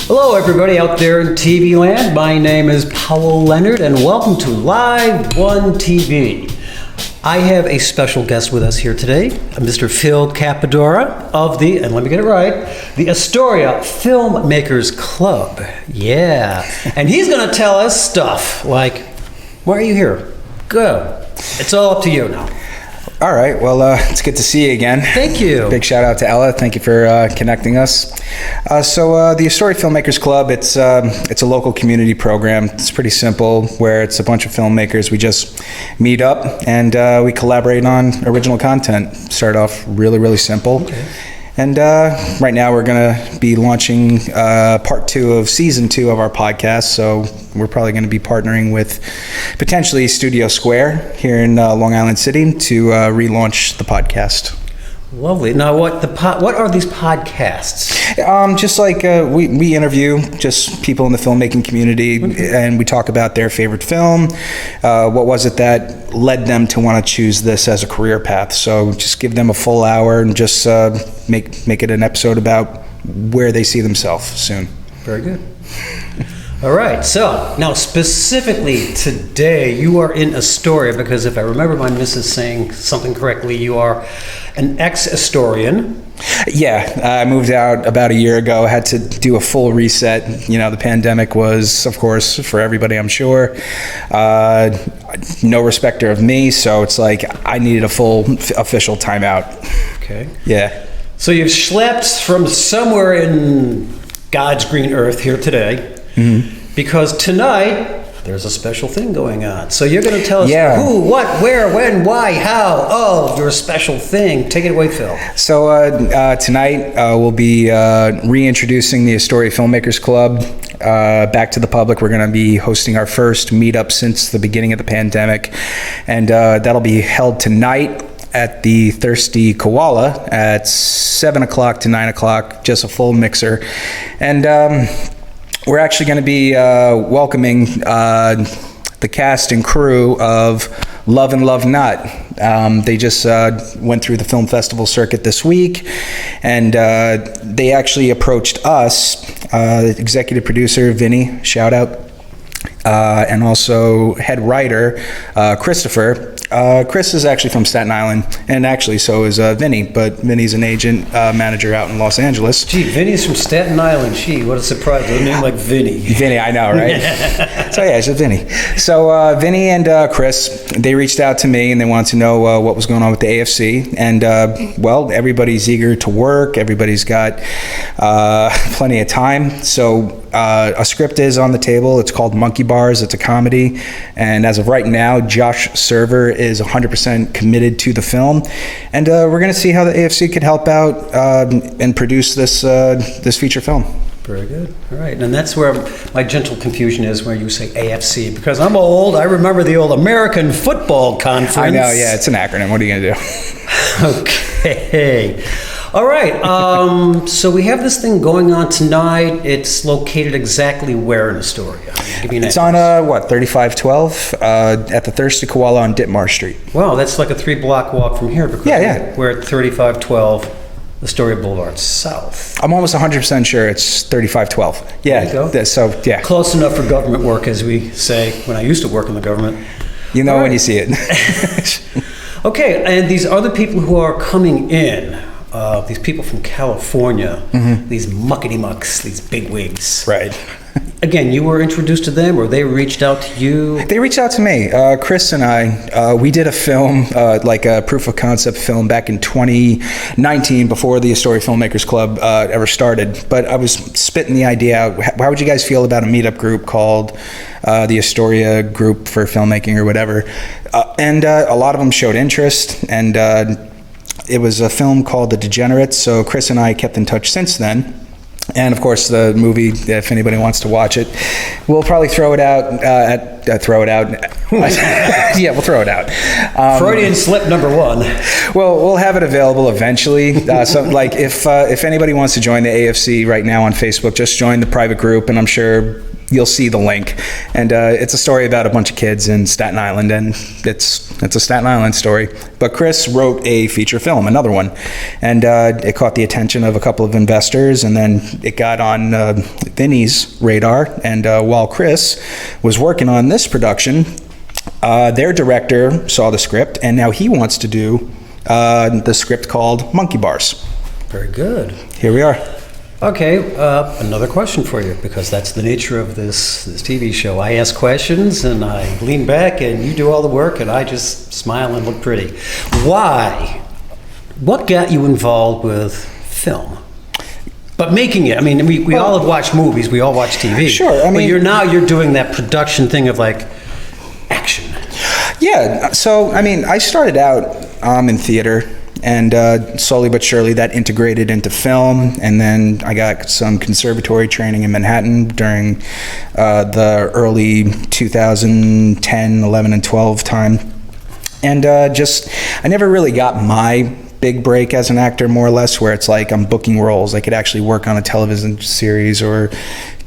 Hello everybody out there in TV land. My name is Powell Leonard and welcome to LIVEONETV. I have a special guest with us here today, Mr. Phil Cappadora of the, and let me get it right, the Astoria Filmmakers Club. Yeah, and he's gonna tell us stuff like, why are you here? Go. It's all up to you now. All right, well, it's good to see you again. Thank you. Big shout out to Ella. Thank you for connecting us. The Astoria Filmmakers Club, it's a local community program. It's pretty simple, where it's a bunch of filmmakers. We just meet up and we collaborate on original content. Start off really simple. Okay. And right now we're going to be launching part 2 of season 2 of our podcast. So we're probably going to be partnering with potentially Studio Square here in Long Island City to relaunch the podcast. Lovely. Now, what are these podcasts? Just like we interview just people in the filmmaking community, and we talk about their favorite film. What was it that led them to want to choose this as a career path? So just give them a full hour and just make it an episode about where they see themselves soon. Very good. All right, so now specifically today you are in Astoria because if I remember my missus saying something correctly, you are an ex-Astorian. Yeah, I moved out about a year ago, had to do a full reset. You know, the pandemic was, of course, for everybody, I'm sure, no respecter of me, so it's like I needed a full official timeout. Okay. Yeah. So you've schlepped from somewhere in God's green earth here today. Mm-hmm. Because tonight there's a special thing going on. So you're going to tell us who, what, where, when, why, how of your special thing. Take it away, Phil. So tonight we'll be reintroducing the Astoria Filmmakers Club back to the public. We're going to be hosting our first meetup since the beginning of the pandemic, and that'll be held tonight at the Thirsty Koala at 7 o'clock to 9 o'clock, just a full mixer. And we're actually going to be welcoming the cast and crew of Love and Love Not. They just went through the film festival circuit this week, and they actually approached us, executive producer Vinny, shout out, and also head writer Christopher. Chris is actually from Staten Island, and actually so is Vinny, but Vinny's an agent manager out in Los Angeles. Gee, Vinny's from Staten Island. Gee, what a surprise. A name like Vinny. Vinny, I know, right? So yeah, it's Vinny. So Vinny and Chris, they reached out to me and they wanted to know what was going on with the AFC. And well, everybody's eager to work. Everybody's got plenty of time. So a script is on the table. It's called Monkey Bars. It's a comedy. And as of right now, Josh Server is 100% committed to the film. And we're going to see how the AFC could help out and produce this feature film. Very good. All right. And that's where my gentle confusion is where you say AFC, because I'm old. I remember the old American Football Conference. I know. Yeah, it's an acronym. What are you going to do? Okay. All right, so we have this thing going on tonight. It's located exactly where in Astoria? Give me an It's on, 3512 at the Thirsty Koala on Ditmar Street. Wow, that's like a 3-block walk from here because we're at 3512 Astoria Boulevard South. I'm almost 100% sure it's 3512. Yeah, there you go. So, yeah. Close enough for government work, as we say, when I used to work in the government. You know when you see it. Okay, and these other people who are coming in, these people from California, these muckety-mucks, these bigwigs. Right. Again, you were introduced to them, or they reached out to you? They reached out to me. Chris and I, we did a film, like a proof of concept film back in 2019 before the Astoria Filmmakers Club ever started. But I was spitting the idea out. How would you guys feel about a meetup group called the Astoria Group for Filmmaking or whatever? And a lot of them showed interest, and it was a film called The Degenerates. So Chris and I kept in touch since then. And of course, the movie, if anybody wants to watch it, we'll probably throw it out. Yeah, we'll throw it out. Freudian slip number 1. Well, we'll have it available eventually. So, like, if anybody wants to join the AFC right now on Facebook, just join the private group, and I'm sure you'll see the link. And it's a story about a bunch of kids in Staten Island, and it's a Staten Island story. But Chris wrote a feature film, another one, and it caught the attention of a couple of investors, and then it got on Vinny's radar. And while Chris was working on this production, their director saw the script, and now he wants to do the script called Monkey Bars. Very good. Here we are. Okay, another question for you, because that's the nature of this TV show. I ask questions and I lean back and you do all the work and I just smile and look pretty. Why? What got you involved with film? But making it, I mean, we all have watched movies, we all watch TV. Sure, I mean... But you're doing that production thing of like action. Yeah, so, I mean, I started out in theater. And slowly but surely that integrated into film. And then I got some conservatory training in Manhattan during the early 2010, 11, and 12 time. And I never really got my big break as an actor, more or less, where it's like I'm booking roles. I could actually work on a television series or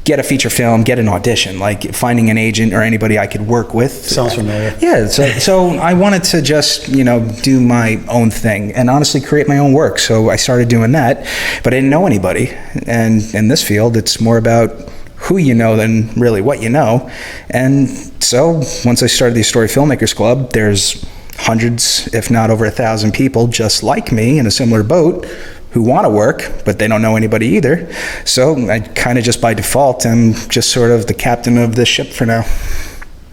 get a feature film, get an audition, like finding an agent or anybody I could work with. Sounds familiar. Yeah, so I wanted to just, do my own thing and honestly create my own work. So I started doing that, but I didn't know anybody. And in this field, it's more about who you know than really what you know. And so once I started the Astoria Filmmakers Club, there's hundreds, if not over 1,000 people just like me in a similar boat who want to work, but they don't know anybody either. So I kind of just by default am just sort of the captain of this ship for now.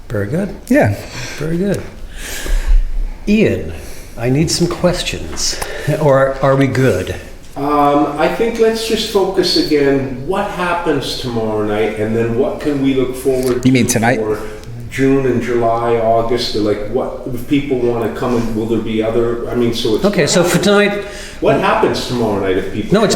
Very good. Yeah. Very good. Ian, I need some questions. Or are we good? I think let's just focus again. What happens tomorrow night, and then what can we look forward to? You mean tonight? For June and July, August, or like what if people want to come and will there be other? I mean, so it's Okay, so for tonight. What happens tomorrow night if people? No, it's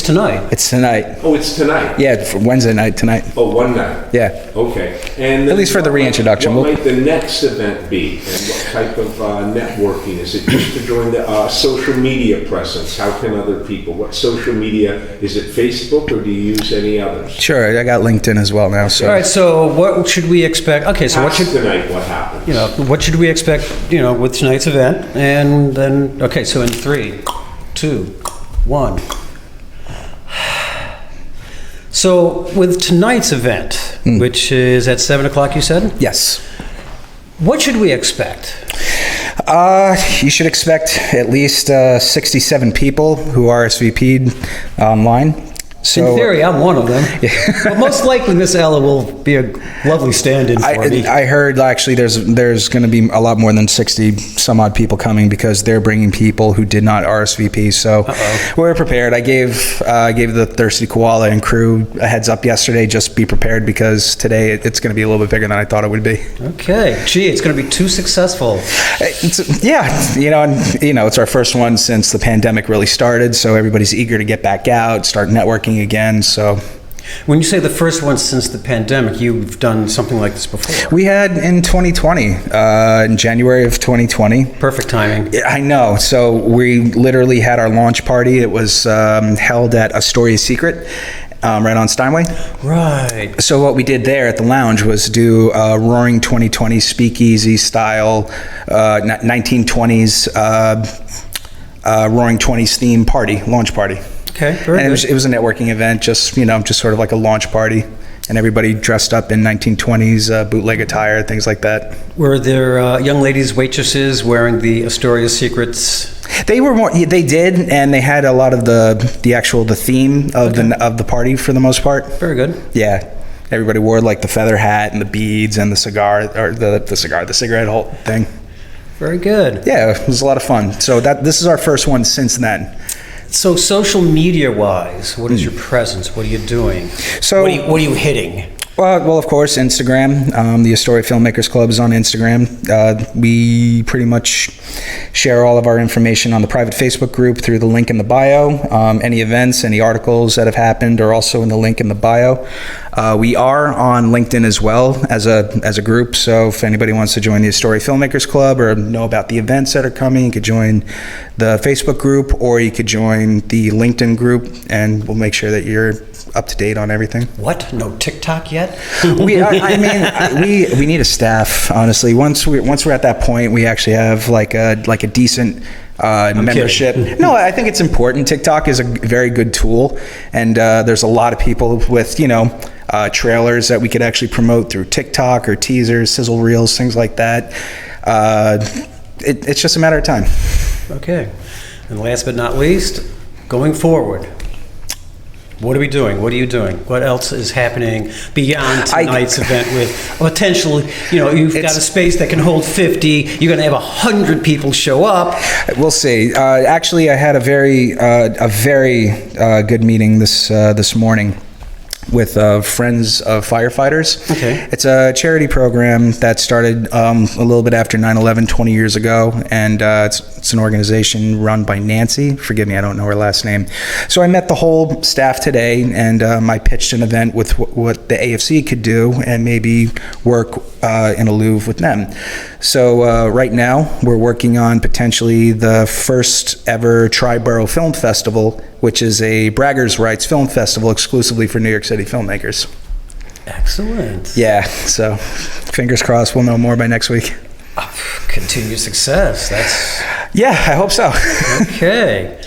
tonight. It's tonight. Oh, it's tonight. Yeah, for Wednesday night tonight. Oh, one night. Yeah. Okay, and At least for the reintroduction. What might the next event be, and what type of networking? Is it just to join the social media presence? How can other people? What social media is it? Facebook, or do you use any others? Sure, I got LinkedIn as well now. So. All right, so what should we expect? Okay, so what should tonight? What happens? What should we expect? With tonight's event, and then okay, so in 3, 2, 1. So with tonight's event, which is at 7 o'clock, you said? Yes. What should we expect? You should expect at least 67 people who RSVP'd online. So, in theory, I'm one of them. But most likely, Miss Ella will be a lovely stand-in for me. I heard actually there's going to be a lot more than 60 some odd people coming because they're bringing people who did not RSVP. So we're prepared. I gave the Thirsty Koala and crew a heads up yesterday. Just be prepared because today it's going to be a little bit bigger than I thought it would be. Okay. Gee, it's going to be too successful. It's our first one since the pandemic really started. So everybody's eager to get back out, start networking again. So when you say the first one since the pandemic, you've done something like this before. We had in 2020, in January of 2020. Perfect timing. I know. So we literally had our launch party. It was held at Astoria Secret, right on Steinway. Right. So what we did there at the lounge was do a Roaring 2020 speakeasy style 1920s Roaring 20s theme party, launch party. Okay, very good. It was a networking event, just sort of like a launch party, and everybody dressed up in 1920s bootleg attire, things like that. Were there young ladies, waitresses wearing the Astoria Secrets? They were more. They did, and they had a lot of the theme of the party for the most part. Very good. Yeah, everybody wore like the feather hat and the beads and the cigar or the cigarette whole thing. Very good. Yeah, it was a lot of fun. So this is our first one since then. So social media-wise, what is your presence? What are you doing? So what are you hitting? Well, of course, Instagram. The Astoria Filmmakers Club is on Instagram. We pretty much share all of our information on the private Facebook group through the link in the bio. Any events, any articles that have happened are also in the link in the bio. We are on LinkedIn as well as a group. So if anybody wants to join the Astoria Filmmakers Club or know about the events that are coming, you could join the Facebook group or you could join the LinkedIn group, and we'll make sure that you're up to date on everything. What? No TikTok yet? We need a staff, honestly. Once we're at that point, we actually have like a decent membership. Kidding. No, I think it's important. TikTok is a very good tool, and there's a lot of people with trailers that we could actually promote through TikTok or teasers, sizzle reels, things like that. It's just a matter of time. Okay. And last but not least, going forward, what are we doing? What are you doing? What else is happening beyond tonight's event with potentially, you've got a space that can hold 50, you're going to have 100 people show up. We'll see. Actually, I had a very good meeting this morning with Friends of Firefighters. Okay. It's a charity program that started a little bit after 9/11, 20 years ago, and it's an organization run by Nancy. Forgive me, I don't know her last name. So I met the whole staff today, and I pitched an event with what the AFC could do and maybe work in a Louvre with them. So right now, we're working on potentially the first ever Triborough Film Festival, which is a braggers' rights film festival exclusively for New York City filmmakers. Excellent. Yeah, so fingers crossed we'll know more by next week. Continued success. Yeah, I hope so. Okay.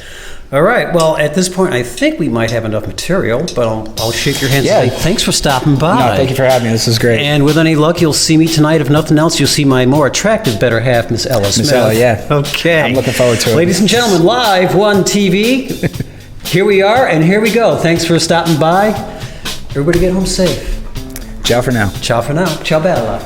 All right. Well, at this point, I think we might have enough material, but I'll shake your hand and say thanks for stopping by. No, thank you for having me. This is great. And with any luck, you'll see me tonight. If nothing else, you'll see my more attractive better half, Miss Ella Smith. Miss Ella, yeah. Okay. I'm looking forward to it. Ladies and gentlemen, Live One TV. Here we are, and here we go. Thanks for stopping by. Everybody get home safe. Ciao for now. Ciao for now. Ciao, bella.